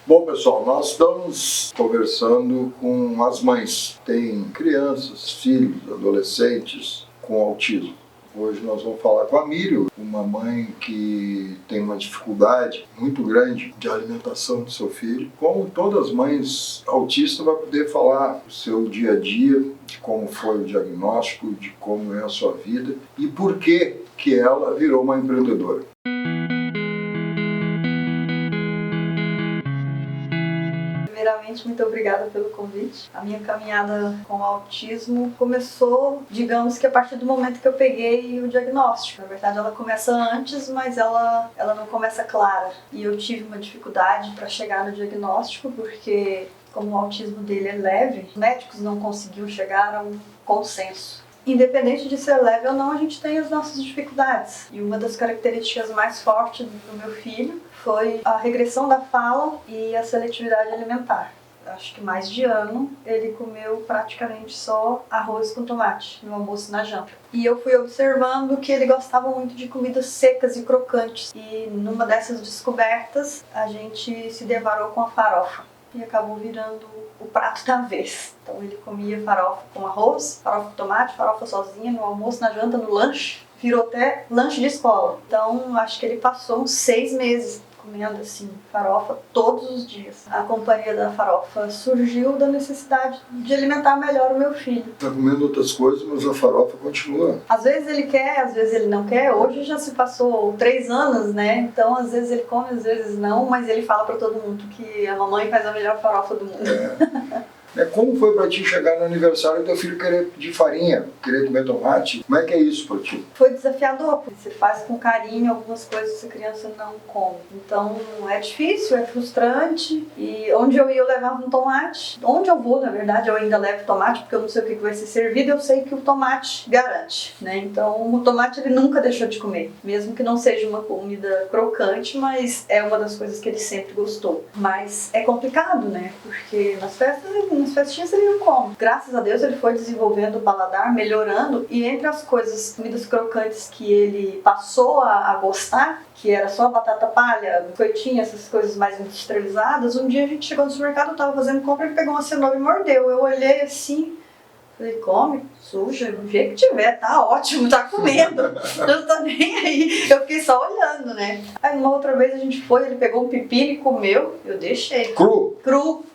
Bom, pessoal, nós estamos conversando com as mães. Tem crianças, filhos, adolescentes com autismo. Hoje nós vamos falar com a Mírio, uma mãe que tem uma dificuldade muito grande de alimentação do seu filho. Como todas as mães autistas, vai poder falar do seu dia a dia, de como foi o diagnóstico, de como é a sua vida e por que ela virou uma empreendedora. Primeiramente, muito obrigada pelo convite. A minha caminhada com o autismo começou, digamos que a partir do momento que eu peguei o diagnóstico. Na verdade, ela começa antes, mas ela não começa clara. E eu tive uma dificuldade para chegar no diagnóstico, porque como o autismo dele é leve, os médicos não conseguiam chegar a um consenso. Independente de ser leve ou não, a gente tem as nossas dificuldades. E uma das características mais fortes do meu filho foi a regressão da fala e a seletividade alimentar. Acho que mais de ano ele comeu praticamente só arroz com tomate no almoço e na janta. E eu fui observando que ele gostava muito de comidas secas e crocantes. E numa dessas descobertas, a gente se deparou com a farofa. E acabou virando o prato da vez. Então ele comia farofa com arroz, farofa com tomate, farofa sozinha, no almoço, na janta, no lanche. Virou até lanche de escola. Então acho que ele passou uns 6 meses comendo assim, farofa todos os dias. A companhia da farofa surgiu da necessidade de alimentar melhor o meu filho. Está comendo outras coisas, mas a farofa continua. Às vezes ele quer, às vezes ele não quer. Hoje já se passou 3 anos, né? Então às vezes ele come, às vezes não, mas ele fala pra todo mundo que a mamãe faz a melhor farofa do mundo. Como foi para ti chegar no aniversário e teu filho querer pedir farinha, querer comer tomate? Como é que é isso para ti? Foi desafiador, porque você faz com carinho algumas coisas que a criança não come. Então é difícil, é frustrante. E onde eu ia eu levava um tomate. Onde eu vou, na verdade, eu ainda levo tomate, porque eu não sei o que vai ser servido, eu sei que o tomate garante, né? Então o tomate ele nunca deixou de comer. Mesmo que não seja uma comida crocante, mas é uma das coisas que ele sempre gostou. Mas é complicado, né? Porque nas festinhas ele não come. Graças a Deus ele foi desenvolvendo o paladar, melhorando, e entre as comidas crocantes que ele passou a gostar, que era só batata palha, coitinha, essas coisas mais industrializadas, um dia a gente chegou no supermercado, eu tava fazendo compra, ele pegou uma cenoura e mordeu. Eu olhei assim, falei, come, suja, do jeito que tiver, tá ótimo, tá comendo, não tô nem aí. Eu fiquei só olhando, né? Aí uma outra vez a gente foi, ele pegou um pepino e comeu, eu deixei. Cru? Cru.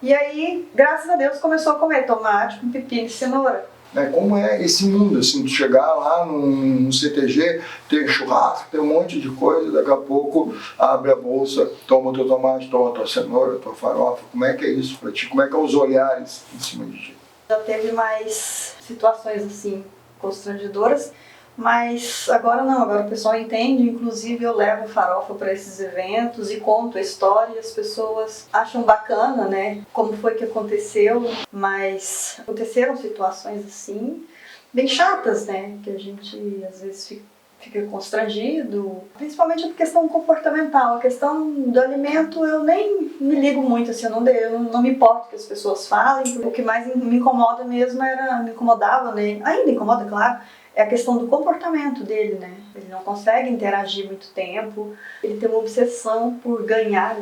E aí, graças a Deus, começou a comer tomate com pepino e cenoura. Como é esse mundo, assim, de chegar lá no CTG, tem churrasco, tem um monte de coisa, daqui a pouco abre a bolsa, toma o teu tomate, toma a tua cenoura, a tua farofa. Como é que é isso pra ti? Como é que é os olhares em cima de ti? Já teve mais situações assim, constrangedoras, mas agora não, agora o pessoal entende, inclusive eu levo farofa para esses eventos e conto a história e as pessoas acham bacana, né, como foi que aconteceu, mas aconteceram situações assim, bem chatas, né, que a gente às vezes fica constrangido, principalmente a questão comportamental. A questão do alimento eu nem me ligo muito, assim, eu não me importo que as pessoas falem. O que mais me incomoda mesmo me incomodava, né, ainda incomoda, claro, é a questão do comportamento dele, né? Ele não consegue interagir muito tempo, ele tem uma obsessão por ganhar,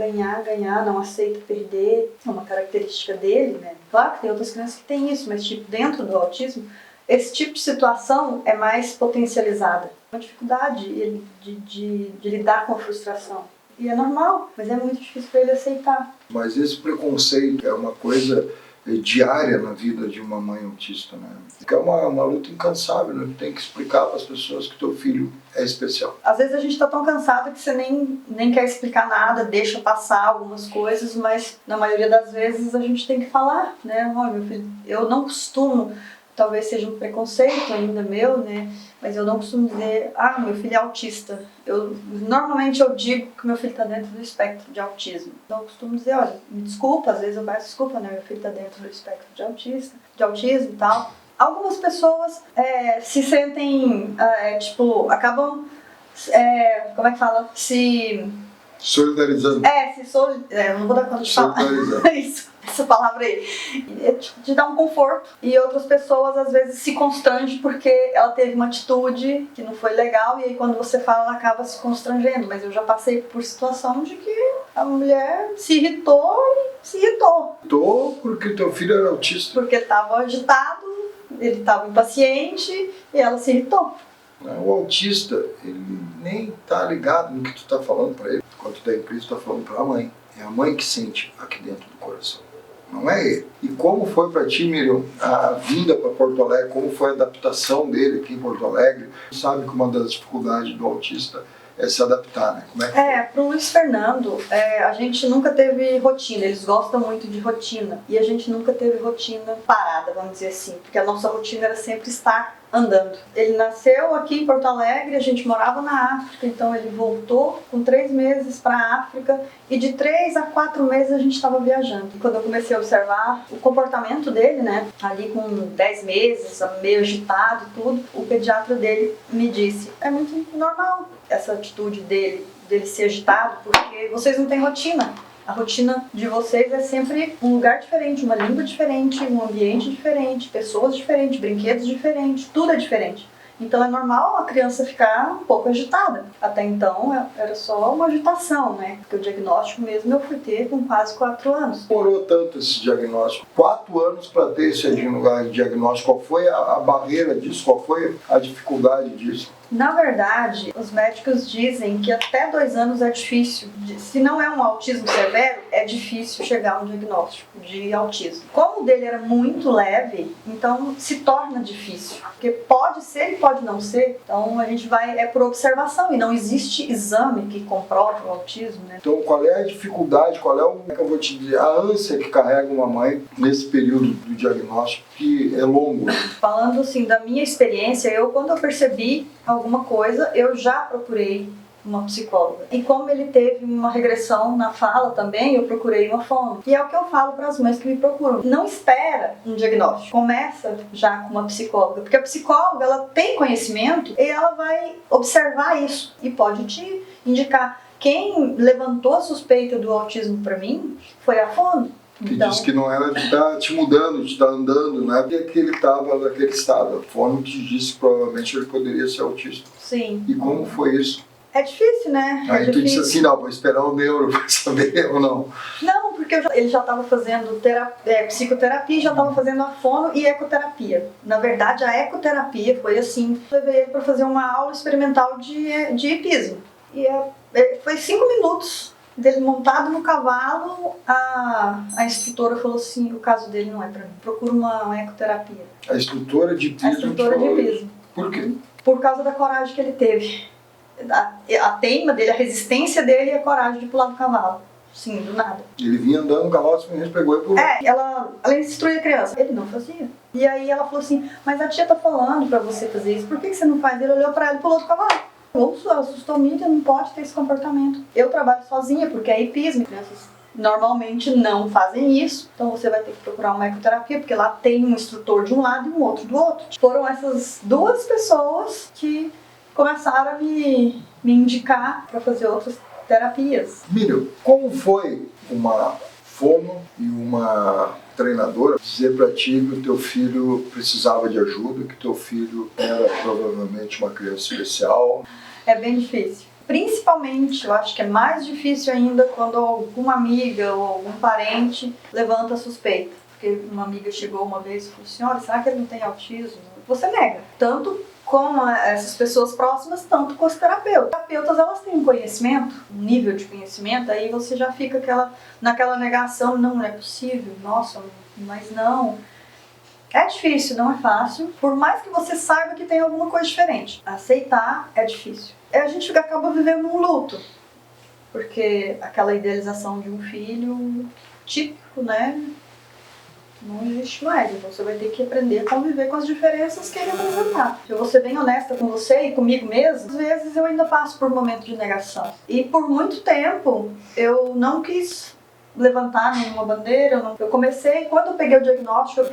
não aceita perder, é uma característica dele, né? Claro que tem outras crianças que têm isso, mas tipo, dentro do autismo, esse tipo de situação é mais potencializada. Uma dificuldade de lidar com a frustração. E é normal, mas é muito difícil para ele aceitar. Mas esse preconceito é uma coisa diária na vida de uma mãe autista, né? Que é uma luta incansável, né? Tem que explicar para as pessoas que teu filho é especial. Às vezes a gente está tão cansado que você nem quer explicar nada, deixa passar algumas coisas, mas na maioria das vezes a gente tem que falar, né? Olha, meu filho, eu não costumo, talvez seja um preconceito ainda meu, né? Mas eu não costumo dizer, meu filho é autista. Normalmente eu digo que meu filho está dentro do espectro de autismo. Então eu costumo dizer, olha, me desculpa, às vezes eu peço desculpa, né? Meu filho está dentro do espectro de autismo e tal. Algumas pessoas se sentem, acabam, como é que fala? Se Solidarizando. Eu não vou dar conta de falar. Isso, essa palavra aí. Te dá um conforto. E outras pessoas, às vezes, se constrangem porque ela teve uma atitude que não foi legal. E aí, quando você fala, ela acaba se constrangendo. Mas eu já passei por situação de que a mulher se irritou. Irritou porque teu filho era autista. Porque ele estava agitado, ele estava impaciente e ela se irritou. O autista, ele nem tá ligado no que tu tá falando para ele. Quando tu tá em crise, tu tá falando para a mãe. É a mãe que sente aqui dentro do coração. Não é ele. E como foi para ti, Miriam, a vinda para Porto Alegre? Como foi a adaptação dele aqui em Porto Alegre? Sabe que uma das dificuldades do autista é se adaptar, né? Como é que pro Luiz Fernando, a gente nunca teve rotina. Eles gostam muito de rotina. E a gente nunca teve rotina parada, vamos dizer assim. Porque a nossa rotina era sempre estar andando. Ele nasceu aqui em Porto Alegre, a gente morava na África, então ele voltou com 3 meses para a África e de 3 a 4 meses a gente estava viajando. E quando eu comecei a observar o comportamento dele, né, ali com 10 meses, meio agitado e tudo, o pediatra dele me disse, é muito normal essa atitude dele ser agitado, porque vocês não têm rotina. A rotina de vocês é sempre um lugar diferente, uma língua diferente, um ambiente diferente, pessoas diferentes, brinquedos diferentes, tudo é diferente. Então é normal a criança ficar um pouco agitada. Até então era só uma agitação, né? Porque o diagnóstico mesmo eu fui ter com quase 4 anos. Demorou tanto esse diagnóstico? 4 anos para ter esse diagnóstico. Qual foi a barreira disso? Qual foi a dificuldade disso? Na verdade, os médicos dizem que até 2 anos é difícil. Se não é um autismo severo, é difícil chegar a um diagnóstico de autismo. Como o dele era muito leve, então se torna difícil. Porque pode ser e pode não ser. Então a gente vai por observação e não existe exame que comprove o autismo, né? Então qual é a dificuldade, qual é eu vou te dizer, a ânsia que carrega uma mãe nesse período do diagnóstico que é longo? Falando assim da minha experiência, quando eu percebi alguma coisa, eu já procurei uma psicóloga. E como ele teve uma regressão na fala também, eu procurei uma fono. E é o que eu falo para as mães que me procuram. Não espera um diagnóstico. Começa já com uma psicóloga. Porque a psicóloga, ela tem conhecimento e ela vai observar isso. E pode te indicar. Quem levantou a suspeita do autismo para mim foi a fono. Que disse que não era de estar te mudando, de estar andando, né? Porque que ele estava naquele estado. A fono te disse que provavelmente ele poderia ser autista. Sim. E como foi isso? É difícil, né? Aí tu disse assim, não, vou esperar o neuro para saber ou não. Não, porque ele já estava fazendo psicoterapia, já estava fazendo a fono e ecoterapia. Na verdade, a ecoterapia foi assim, eu levei ele para fazer uma aula experimental de hipismo. E foi 5 minutos dele montado no cavalo, a instrutora falou assim, o caso dele não é para mim, procura uma ecoterapia. A instrutora de hipismo? A instrutora de hipismo. Por quê? Por causa da coragem que ele teve. A teima dele, a resistência dele e a coragem de pular do cavalo. Sim, do nada. Ele vinha andando no cavalo, simplesmente pegou e pulou. Ela instruía a criança. Ele não fazia. E aí ela falou assim, mas a tia tá falando pra você fazer isso, por que você não faz? Ele olhou pra ela e pulou do cavalo. Ela assustou a mídia, não pode ter esse comportamento. Eu trabalho sozinha porque é hipismo. Crianças normalmente não fazem isso, então você vai ter que procurar uma ecoterapia, porque lá tem um instrutor de um lado e um outro do outro. Foram essas 2 pessoas que começaram a me indicar para fazer outras terapias. Miriam, como foi uma fono e uma treinadora dizer para ti que o teu filho precisava de ajuda, que teu filho era provavelmente uma criança especial? É bem difícil. Principalmente, eu acho que é mais difícil ainda quando alguma amiga ou algum parente levanta a suspeita. Porque uma amiga chegou uma vez e falou assim, olha, será que ele não tem autismo? Você nega. Tanto com essas pessoas próximas, tanto com os terapeutas. Os terapeutas, elas têm um conhecimento, um nível de conhecimento, aí você já fica naquela negação, não é possível, nossa, mas não. É difícil, não é fácil, por mais que você saiba que tem alguma coisa diferente. Aceitar é difícil. A gente acaba vivendo um luto, porque aquela idealização de um filho típico, né? Não existe mais, então você vai ter que aprender a conviver com as diferenças que ele apresentar. Se eu vou ser bem honesta com você e comigo mesma, às vezes eu ainda passo por um momento de negação. E por muito tempo eu não quis levantar nenhuma bandeira. Eu comecei, quando eu peguei o diagnóstico,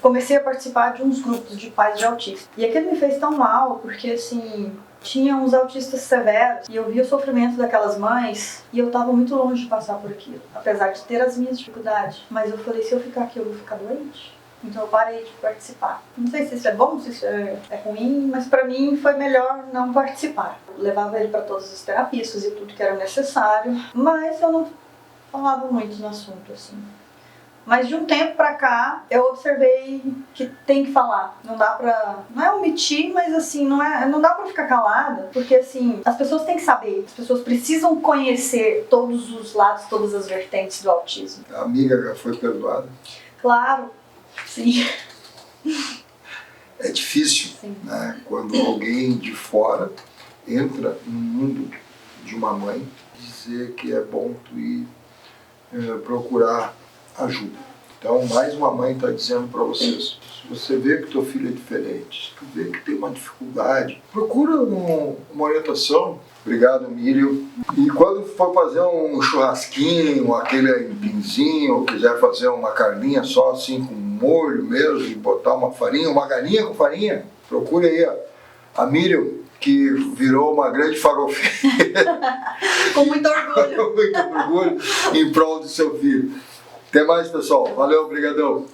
comecei a participar de uns grupos de pais de autistas. E aquilo me fez tão mal, porque assim, tinha uns autistas severos e eu via o sofrimento daquelas mães e eu tava muito longe de passar por aquilo, apesar de ter as minhas dificuldades. Mas eu falei, se eu ficar aqui eu vou ficar doente. Então eu parei de participar. Não sei se isso é bom, se isso é ruim, mas pra mim foi melhor não participar. Eu levava ele pra todas as terapias e tudo que era necessário, mas eu não falava muito no assunto, assim. Mas de um tempo pra cá, eu observei que tem que falar. Não dá pra... Não é omitir, mas assim, não dá pra ficar calada. Porque assim, as pessoas têm que saber. As pessoas precisam conhecer todos os lados, todas as vertentes do autismo. A amiga já foi perdoada? Claro, sim. É difícil, Sim. Né? Quando alguém de fora entra no mundo de uma mãe, dizer que é bom tu ir procurar ajuda. Então, mais uma mãe está dizendo para vocês, se você vê que teu filho é diferente, se tu vê que tem uma dificuldade, procura uma orientação. Obrigado, Miriam. E quando for fazer um churrasquinho, aquele empinzinho, ou quiser fazer uma carninha só assim com molho mesmo, e botar uma farinha, uma galinha com farinha, procure aí a Miriam, que virou uma grande farofeira. Com muito orgulho. Com muito orgulho em prol do seu filho. Até mais, pessoal. Valeu, obrigadão.